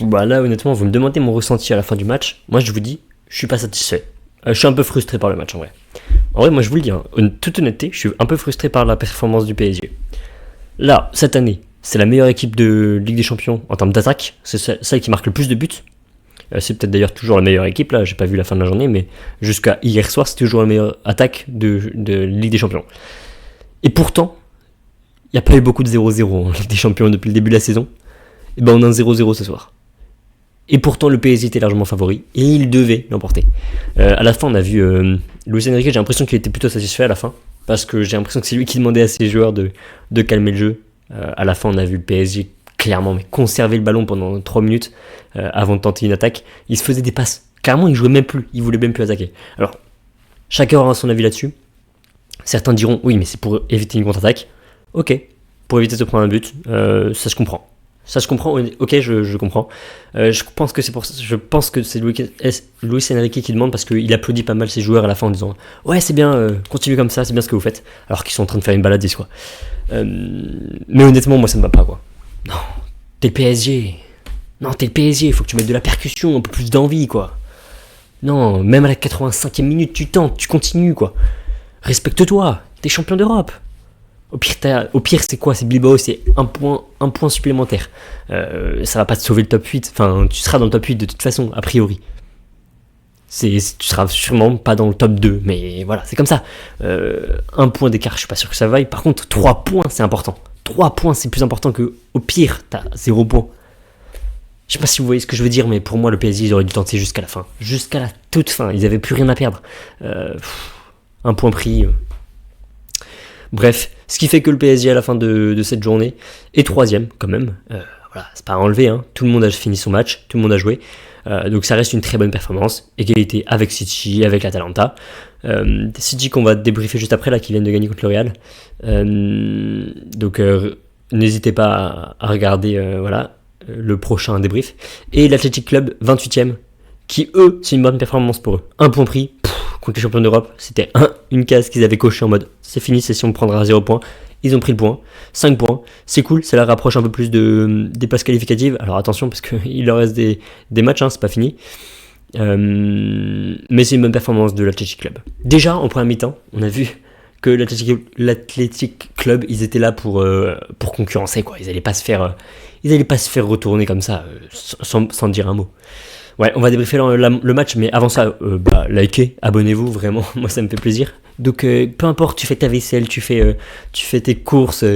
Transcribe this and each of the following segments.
Bah là, honnêtement, vous me demandez mon ressenti à la fin du match. Moi, je vous dis, je suis pas satisfait. Je suis un peu frustré par le match, en vrai. En vrai, moi, je vous le dis, en toute honnêteté, je suis un peu frustré par la performance du PSG. Là, cette année, c'est la meilleure équipe de Ligue des Champions en termes d'attaque. C'est celle qui marque le plus de buts. C'est peut-être d'ailleurs toujours la meilleure équipe, là, j'ai pas vu la fin de la journée, mais jusqu'à hier soir, c'était toujours la meilleure attaque de Ligue des Champions. Et pourtant, il n'y a pas eu beaucoup de 0-0 en Ligue des Champions depuis le début de la saison. Et ben on a un 0-0 ce soir. Et pourtant, le PSG était largement favori, et il devait l'emporter. À la fin, on a vu Luis Enrique, j'ai l'impression qu'il était plutôt satisfait à la fin, parce que j'ai l'impression que c'est lui qui demandait à ses joueurs de calmer le jeu. À la fin, on a vu le PSG clairement conserver le ballon pendant 3 minutes avant de tenter une attaque. Il se faisait des passes. Clairement, il jouait même plus. Il voulait même plus attaquer. Alors, chacun aura son avis là-dessus. Certains diront, oui, mais c'est pour éviter une contre-attaque. Ok, pour éviter de prendre un but, ça se comprend. Ça se comprend, ok, je comprends. Je pense que c'est pour ça. Je pense que c'est Luis Enrique qui demande parce qu'il applaudit pas mal ses joueurs à la fin en disant ouais, c'est bien, continuez comme ça, c'est bien ce que vous faites. Alors qu'ils sont en train de faire une balade, quoi. Mais honnêtement, moi ça me va pas, quoi. Non, t'es le PSG. Non, t'es le PSG, il faut que tu mettes de la percussion, un peu plus d'envie, quoi. Non, même à la 85e minute, tu tentes, tu continues, quoi. Respecte-toi, t'es champion d'Europe. Au pire, c'est quoi? C'est Bilbao, c'est un point supplémentaire. Ça va pas te sauver le top 8. Enfin, tu seras dans le top 8 de toute façon, a priori. Tu seras sûrement pas dans le top 2, mais voilà, c'est comme ça. Un point d'écart, je suis pas sûr que ça vaille. Par contre, 3 points, c'est important. 3 points, c'est plus important que, au pire, t'as 0 points. Je sais pas si vous voyez ce que je veux dire, mais pour moi, le PSG, ils auraient dû tenter jusqu'à la fin. Jusqu'à la toute fin, ils avaient plus rien à perdre. Un point pris. Bref, ce qui fait que le PSG à la fin de cette journée est 3ème quand même. Voilà, c'est pas à enlever, hein. Tout le monde a fini son match, tout le monde a joué. Donc ça reste une très bonne performance. Égalité avec City, avec l'Atalanta. City qu'on va débriefer juste après, là, qui viennent de gagner contre le Real. Donc n'hésitez pas à regarder le prochain débrief. Et l'Athletic Club, 28ème, qui eux, c'est une bonne performance pour eux. Un point pris. Contre les champions d'Europe, c'était une case qu'ils avaient cochée en mode c'est fini, c'est si on prendra 0 points. Ils ont pris le point, 5 points, c'est cool, ça leur rapproche un peu plus des places qualificatives. Alors attention, parce qu'il leur reste des matchs, c'est pas fini. Mais c'est une bonne performance de l'Athletic Club. Déjà, en première mi-temps, on a vu que l'Athletic Club, ils étaient là pour concurrencer, quoi. Ils allaient pas se faire retourner comme ça, sans dire un mot. Ouais, on va débriefer le match, mais avant ça, likez, abonnez-vous, vraiment, moi ça me fait plaisir. Donc peu importe, tu fais ta vaisselle, tu fais tes courses,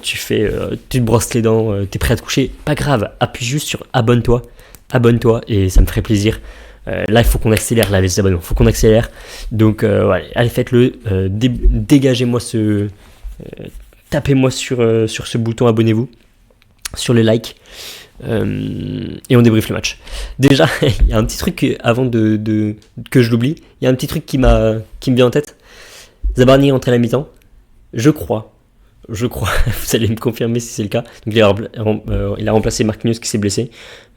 tu te brosses les dents, t'es prêt à te coucher, pas grave, appuie juste sur abonne-toi et ça me ferait plaisir. Là, il faut qu'on accélère, là, les abonnements, faut qu'on accélère. Donc allez, faites-le, dégagez-moi tapez-moi sur ce bouton abonnez-vous, sur le like. Et on débriefe le match. Déjà, il y a un petit truc avant que je l'oublie. Il y a un petit truc qui me vient en tête. Zabarni est rentré à la mi-temps. Je crois. Vous allez me confirmer si c'est le cas. Donc il a remplacé Marquinhos qui s'est blessé.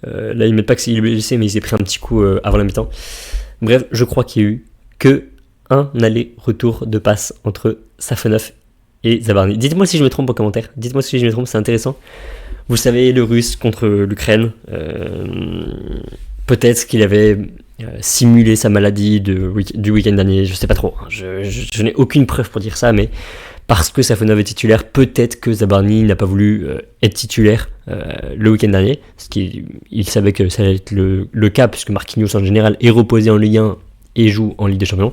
Là, ils mettent pas que c'est blessé, mais il s'est pris un petit coup avant la mi-temps. Bref, je crois qu'il y a eu que un aller-retour de passe entre Safonov et Zabarni. Dites-moi si je me trompe en commentaire. Dites-moi si je me trompe, c'est intéressant. Vous savez, le Russe contre l'Ukraine, peut-être qu'il avait simulé sa maladie du week-end dernier, je sais pas trop. Je n'ai aucune preuve pour dire ça, mais parce que Safonov est titulaire, peut-être que Zabarni n'a pas voulu être titulaire le week-end dernier, parce qu'il savait que ça allait être le cas, puisque Marquinhos en général est reposé en Ligue 1 et joue en Ligue des Champions.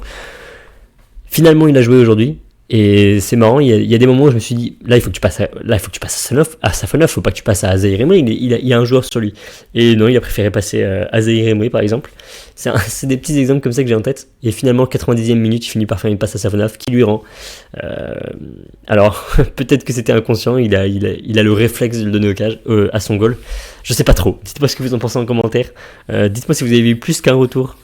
Finalement, il a joué aujourd'hui. Et c'est marrant, il y a des moments où je me suis dit, là il faut que tu passes à Safonov, faut pas que tu passes à Zaïre Emery, il y a un joueur sur lui. Et non, il a préféré passer à Zaïre Emery par exemple. C'est des petits exemples comme ça que j'ai en tête. Et finalement, 90e minute, il finit par faire une passe à Safonov qui lui rend. Alors, peut-être que c'était inconscient, il a le réflexe de le donner à son goal. Je sais pas trop. Dites-moi ce que vous en pensez en commentaire. Dites-moi si vous avez vu plus qu'un retour,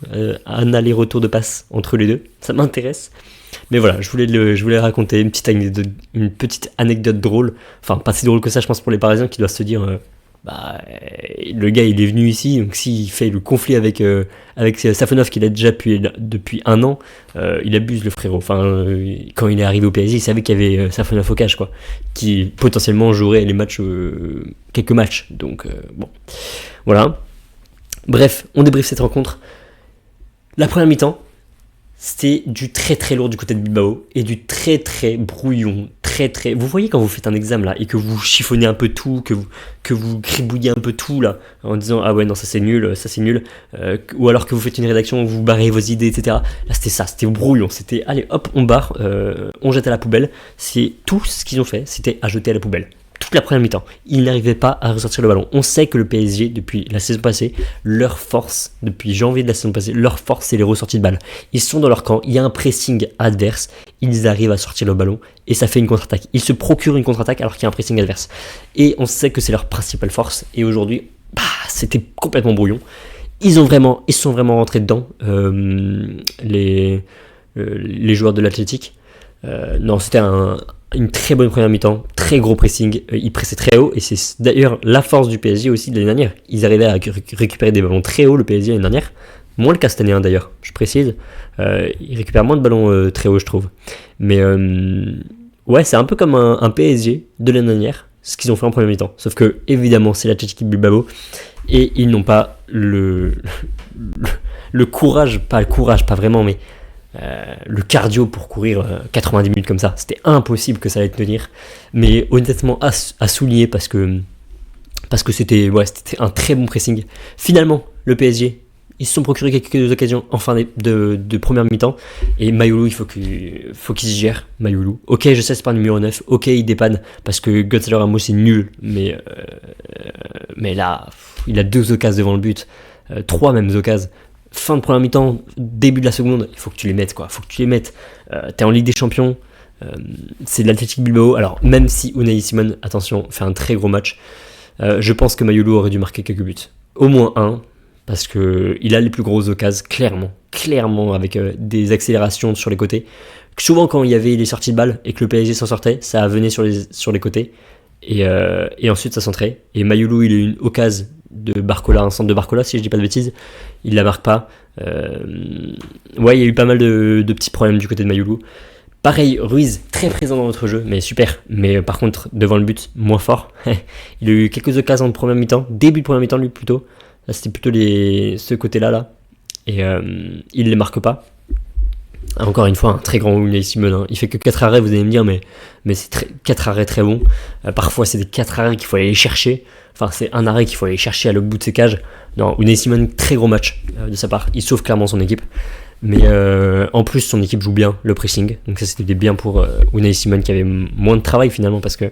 un aller-retour de passe entre les deux. Ça m'intéresse. Mais voilà, je voulais raconter une petite anecdote drôle. Enfin, pas si drôle que ça, je pense, pour les Parisiens qui doivent se dire le gars il est venu ici, donc s'il fait le conflit avec Safonov qu'il a déjà depuis un an, il abuse le frérot. Quand il est arrivé au PSG, il savait qu'il y avait Safonov au cage, quoi, qui potentiellement jouerait les matchs, quelques matchs. Donc bon, voilà. Bref, on débriefe cette rencontre. La première mi-temps, c'était du très très lourd du côté de Bilbao et du très très brouillon, très très. Vous voyez quand vous faites un examen là et que vous chiffonnez un peu tout, que vous gribouillez un peu tout là, en disant ah ouais non ça c'est nul, ou alors que vous faites une rédaction où vous barrez vos idées, etc. Là c'était brouillon, c'était allez hop on barre, on jette à la poubelle. C'est tout ce qu'ils ont fait, c'était à jeter à la poubelle. Toute la première mi-temps, ils n'arrivaient pas à ressortir le ballon. On sait que le PSG, depuis la saison passée, leur force, depuis janvier de la saison passée, leur force, c'est les ressorties de balles. Ils sont dans leur camp, il y a un pressing adverse, ils arrivent à sortir le ballon et ça fait une contre-attaque. Ils se procurent une contre-attaque alors qu'il y a un pressing adverse. Et on sait que c'est leur principale force. Et aujourd'hui, c'était complètement brouillon. Ils sont vraiment rentrés dedans, les joueurs de l'Athletic. Non, c'était une très bonne première mi-temps, très gros pressing, ils pressaient très haut, et c'est d'ailleurs la force du PSG aussi de l'année dernière. Ils arrivaient à récupérer des ballons très haut, le PSG l'année dernière, moins le cas cette année d'ailleurs, je précise, ils récupèrent moins de ballons très haut je trouve. Mais ouais, c'est un peu comme un PSG de l'année dernière, ce qu'ils ont fait en première mi-temps, sauf que évidemment c'est l'Athletic Bilbao, et ils n'ont pas le courage, pas vraiment, mais le cardio pour courir 90 minutes comme ça, c'était impossible que ça allait tenir. Mais honnêtement, à souligner parce que c'était un très bon pressing. Finalement, le PSG, ils se sont procuré quelques occasions en fin de première mi-temps. Et Mayulu, il faut qu'il se gère. Mayulu. Ok, je sais, c'est pas un numéro 9. Ok, il dépanne parce que Gonzalo Ramos c'est nul. Mais là, il a 2 occasions devant le but. 3 mêmes occasions. Fin de première mi-temps, début de la seconde, il faut que tu les mettes, quoi. Faut que tu les mettes. T'es en Ligue des Champions, c'est de l'Athletic Bilbao. Alors, même si Unai Simon, attention, fait un très gros match, je pense que Mayulu aurait dû marquer quelques buts. Au moins un, parce qu'il a les plus grosses occasions, clairement, avec des accélérations sur les côtés. Souvent, quand il y avait les sorties de balles et que le PSG s'en sortait, ça venait sur les côtés. Et ensuite, ça centrait. Et Mayulu, il a eu une occasion de Barcola, un centre de Barcola si je dis pas de bêtises, il la marque pas. Ouais, il y a eu pas mal de petits problèmes du côté de Mayulu. Pareil, Ruiz, très présent dans notre jeu, mais super. Mais par contre, devant le but, moins fort. Il a eu quelques occasions de première mi-temps, début de première mi-temps lui plutôt. Là, c'était plutôt ce côté-là, là. Et il les marque pas. Encore une fois, un très grand Unai Simon, hein. Il fait que 4 arrêts, vous allez me dire, mais c'est 4 arrêts très bons. Parfois, c'est des 4 arrêts qu'il faut aller chercher. Enfin, c'est un arrêt qu'il faut aller chercher à l'autre bout de ses cages. Non, Unai Simon, très gros match de sa part. Il sauve clairement son équipe. Mais en plus, son équipe joue bien le pressing. Donc ça, c'était bien pour Unai Simon qui avait moins de travail finalement parce que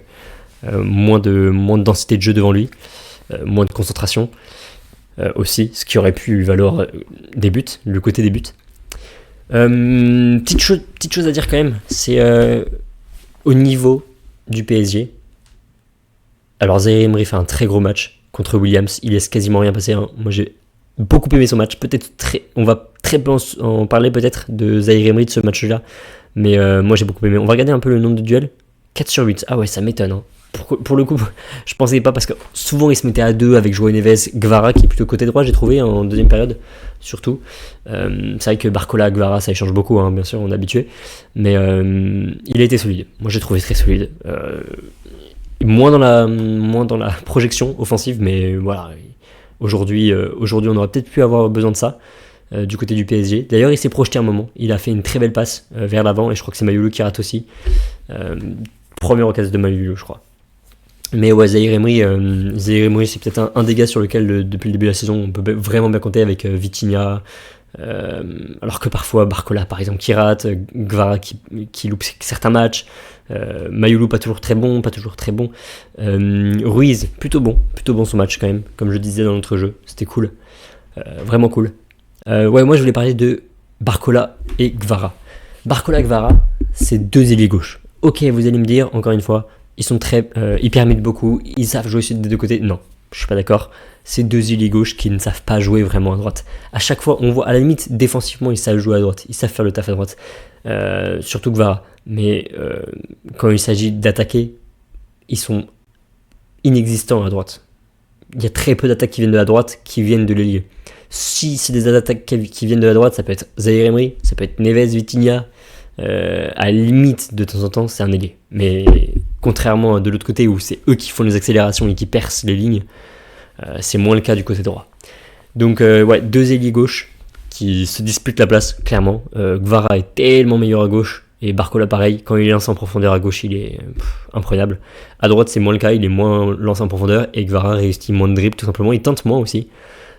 moins de densité de jeu devant lui. Moins de concentration aussi. Ce qui aurait pu valoir des buts, le côté des buts. Petite chose à dire quand même, c'est au niveau du PSG. Alors Zaïre Emery fait un très gros match contre Williams, il laisse quasiment rien passer, hein. Moi j'ai beaucoup aimé son match, on va très peu en parler peut-être de Zaïre Emery de ce match-là, mais moi j'ai beaucoup aimé. On va regarder un peu le nombre de duels, 4 sur 8, ah ouais ça m'étonne, hein. Pour le coup, je pensais pas parce que souvent il se mettait à 2 avec João Neves, Guevara qui est plutôt côté droit, j'ai trouvé en deuxième période surtout. C'est vrai que Barcola, Guevara ça échange beaucoup, hein, bien sûr on est habitué, mais il a été solide. Moi j'ai trouvé très solide. Moins dans la projection offensive, mais voilà. Aujourd'hui on aurait peut-être pu avoir besoin de ça du côté du PSG. D'ailleurs, il s'est projeté un moment. Il a fait une très belle passe vers l'avant et je crois que c'est Mayulu qui rate aussi. Première occasion de Mayulu, je crois. Mais ouais, Zaïre Emery, c'est peut-être un des gars sur lequel, depuis le début de la saison, on peut vraiment bien compter avec Vitinha. Alors que parfois Barcola par exemple qui rate, Guevara qui loupe certains matchs, Mayulu pas toujours très bon, Ruiz plutôt bon son match quand même, comme je disais dans notre jeu, c'était cool, vraiment cool. Ouais, moi je voulais parler de Barcola et Guevara. Barcola, c'est 2 ailiers gauche. Ok, vous allez me dire encore une fois, ils permettent beaucoup, ils savent jouer des 2 côtés. Non, je suis pas d'accord. C'est 2 ailiers gauche qui ne savent pas jouer vraiment à droite. À chaque fois, on voit, à la limite, défensivement, ils savent jouer à droite. Ils savent faire le taf à droite. Surtout Guevara. Mais quand il s'agit d'attaquer, ils sont inexistants à droite. il y a très peu d'attaques qui viennent de la droite qui viennent de l'ailier. Si c'est des attaques qui viennent de la droite, ça peut être Zaïre Emery, ça peut être Neves, Vitinha, à la limite de temps en temps c'est un ailier. Mais contrairement de l'autre côté où c'est eux qui font les accélérations et qui percent les lignes, c'est moins le cas du côté droit. Donc ouais, 2 ailiers gauche qui se disputent la place, clairement. Gvara est tellement meilleur à gauche, et Barcola pareil, quand il est lancé en profondeur à gauche, il est imprenable. À droite, c'est moins le cas, il est moins lancé en profondeur, et Gvara réussit moins de dribble, tout simplement. Il tente moins aussi,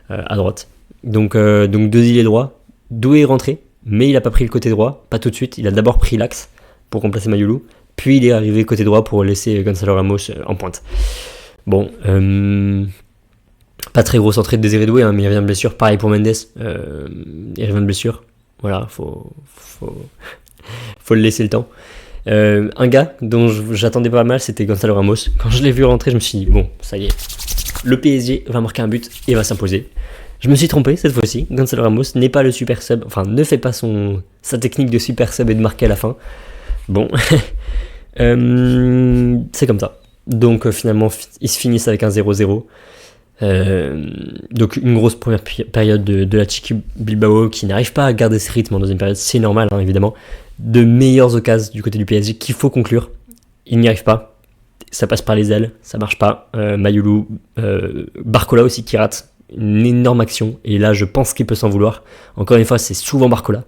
à droite. Donc 2 ailiers droits. Doué est rentré, mais il n'a pas pris le côté droit, pas tout de suite. Il a d'abord pris l'axe pour remplacer Mayulu, puis il est arrivé côté droit pour laisser Gonzalo Ramos en pointe. Bon, pas très grosse entrée de Désiré Doué, mais il revient de blessure. Pareil pour Mendes, il revient de blessure. Voilà, faut le laisser le temps. Un gars dont j'attendais pas mal, c'était Gonzalo Ramos. Quand je l'ai vu rentrer, je me suis dit, bon, ça y est, le PSG va marquer un but et va s'imposer. Je me suis trompé cette fois-ci. Gonzalo Ramos n'est pas le super sub, enfin ne fait pas sa technique de super sub et de marquer à la fin. Bon, c'est comme ça. Donc finalement, ils se finissent avec un 0-0. Donc une grosse première période de la Chiqui Bilbao qui n'arrive pas à garder ce rythme en deuxième période, c'est normal hein, évidemment. De meilleures occasions du côté du PSG qu'il faut conclure. Il n'y arrive pas. Ça passe par les ailes, ça marche pas. Mayulu, Barcola aussi qui rate une énorme action, et là je pense qu'il peut s'en vouloir. Encore une fois, c'est souvent Barcola.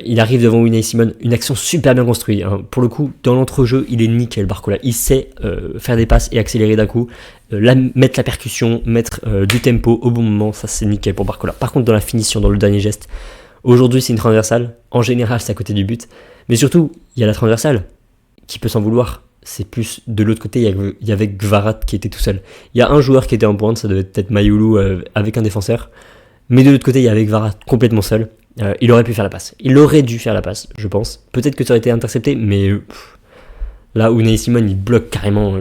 Il arrive devant Unai Simon, une action super bien construite. Hein. Pour le coup, dans l'entrejeu, il est nickel Barcola. Il sait faire des passes et accélérer d'un coup, mettre la percussion, mettre du tempo au bon moment, ça c'est nickel pour Barcola. Par contre, dans la finition, dans le dernier geste, aujourd'hui c'est une transversale. En général, c'est à côté du but. Mais surtout, il y a la transversale qui peut s'en vouloir. C'est plus de l'autre côté, il y avait Gvara qui était tout seul. Il y a un joueur qui était en pointe, ça devait être Mayulu avec un défenseur. Mais de l'autre côté, il y avait Gvara complètement seul. Il aurait pu faire la passe. Il aurait dû faire la passe, je pense. Peut-être que ça aurait été intercepté, mais là où Unai Simon, il bloque carrément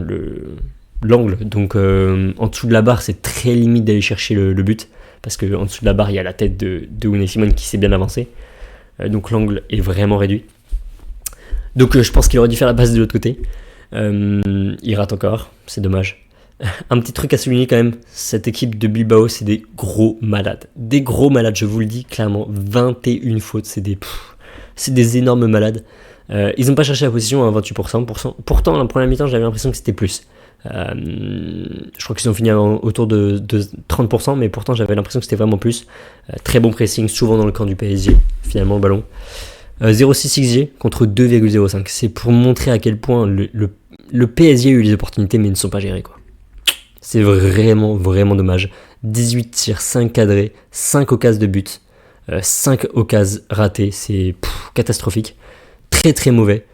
l'angle. Donc en dessous de la barre, c'est très limite d'aller chercher le but. Parce qu'en dessous de la barre, il y a la tête de Unai Simon qui s'est bien avancé. Donc l'angle est vraiment réduit. Donc je pense qu'il aurait dû faire la passe de l'autre côté. Il rate encore, c'est dommage. Un petit truc à souligner quand même, cette équipe de Bilbao, c'est des gros malades. Des gros malades, je vous le dis clairement. 21 fautes, c'est des énormes malades. Ils n'ont pas cherché la position à 28%. Pourtant, la première mi-temps, j'avais l'impression que c'était plus. Je crois qu'ils ont fini autour de 30%, mais pourtant, j'avais l'impression que c'était vraiment plus. Très bon pressing, souvent dans le camp du PSG, finalement, le ballon. 0,6 XG contre 2,05. C'est pour montrer à quel point le PSG a eu les opportunités, mais ils ne sont pas gérés, quoi. C'est vraiment, vraiment dommage. 18 tirs, 5 cadrés, 5 occasions de but, 5 occasions ratées, c'est catastrophique. Très très mauvais.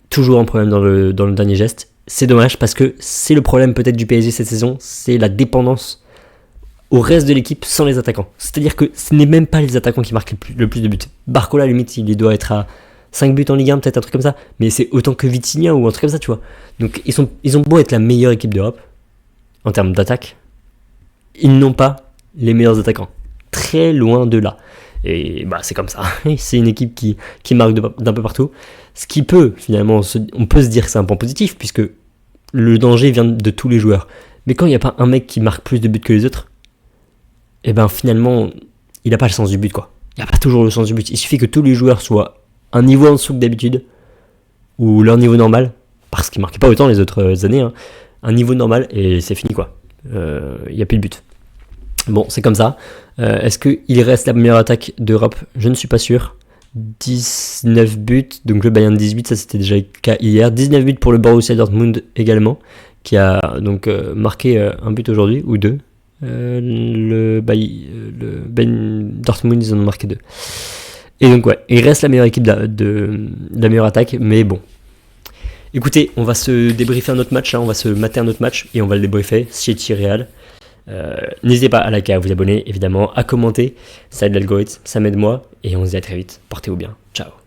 Toujours un problème dans le dernier geste. C'est dommage parce que c'est le problème peut-être du PSG cette saison, c'est la dépendance au reste de l'équipe sans les attaquants. C'est-à-dire que ce n'est même pas les attaquants qui marquent le plus de buts. Barcola, limite, il doit être à 5 buts en Ligue 1, peut-être un truc comme ça, mais c'est autant que Vitinha ou un truc comme ça, tu vois. Donc ils ont beau être la meilleure équipe d'Europe, en termes d'attaque, ils n'ont pas les meilleurs attaquants. Très loin de là. Et bah c'est comme ça. C'est une équipe qui marque d'un peu partout. Ce qui peut, finalement, on peut se dire que c'est un point positif, puisque le danger vient de tous les joueurs. Mais quand il n'y a pas un mec qui marque plus de buts que les autres, et ben finalement, il n'a pas le sens du but, quoi. Il n'y a pas toujours le sens du but. Il suffit que tous les joueurs soient un niveau en dessous que d'habitude, ou leur niveau normal, parce qu'ils ne marquaient pas autant les autres années, hein. Un niveau normal et c'est fini, quoi. Il n'y a plus de but. Bon, c'est comme ça. Est-ce qu'il reste la meilleure attaque d'Europe ? Je ne suis pas sûr. 19 buts, donc le Bayern 18, ça c'était déjà le cas hier. 19 buts pour le Borussia Dortmund également, qui a donc marqué un but aujourd'hui, ou deux. Le Dortmund, ils en ont marqué 2. Et donc ouais, il reste la meilleure équipe de la meilleure attaque, mais bon. Écoutez, on va se débriefer un autre match, hein, on va se mater un autre match et on va le débriefer, City Real. N'hésitez pas à liker, à vous abonner, évidemment, à commenter, ça aide l'algorithme, ça m'aide moi, et on se dit à très vite, portez-vous bien, ciao.